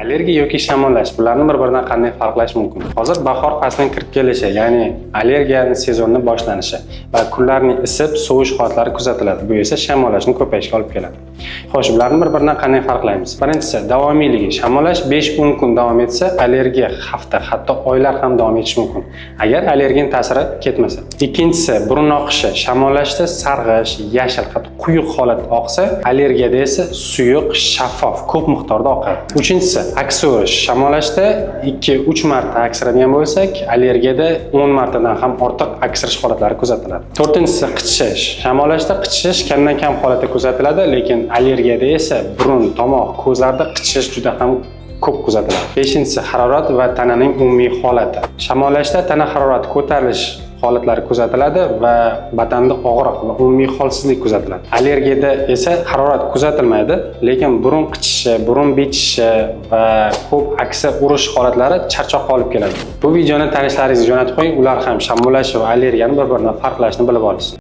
Allergiya yoki shamollash bularni bir-biridan qanday farqlash mumkin? Hozir bahor faslining kirib kelishi, ya'ni allergiyaning sezoni boshlanishi va kunlarning isib, sovish holatlari kuzatiladi. Bu esa shamollashning ko'payishiga olib keladi. Xo'sh, bularni bir-biridan qanday farqlaymiz? Birinchisi, davomiyligi. Shamollash 5-10 kun davom etsa, allergiya hafta, hatto oylar ham davom etishi mumkin, agar allergen ta'siri ketmasa. Ikkinchisi, burun oqishi. Shamollashda sarg'ish, yashil, hatto quyuq holat oqsa, allergiyada esa suyuq, shaffof, ko'p miqdorda oqadi. Uchinchisi, aksirish. Shamollashda 2-3 marta aksiradigan bo'lsak, allergiyada 10 martadan ham ortiq aksirish holatlari kuzatiladi. To'rtinchisi, qichishish. Shamollashda qichishish kamdan kam holatda kuzatiladi, lekin allergiyada esa burun, tomoq, ko'zlarda qichishish juda ham ko'p kuzatiladi. Beshinchisi, harorat va tananing umumiy holati. Shamollashda tana harorati ko'tarilish holatlari kuzatiladi va badanda og'riq va umumiy holsizlik kuzatiladi. Allergiyada esa harorat kuzatilmaydi, lekin burun qichishi, burun bechishi va ko'p aksa urish holatlari charchoqqa olib keladi. Bu videoni tanishlaringizga jo'natib qo'ying, ular ham shamollash va allergiyani bir-biridan farqlashni bilib olsin.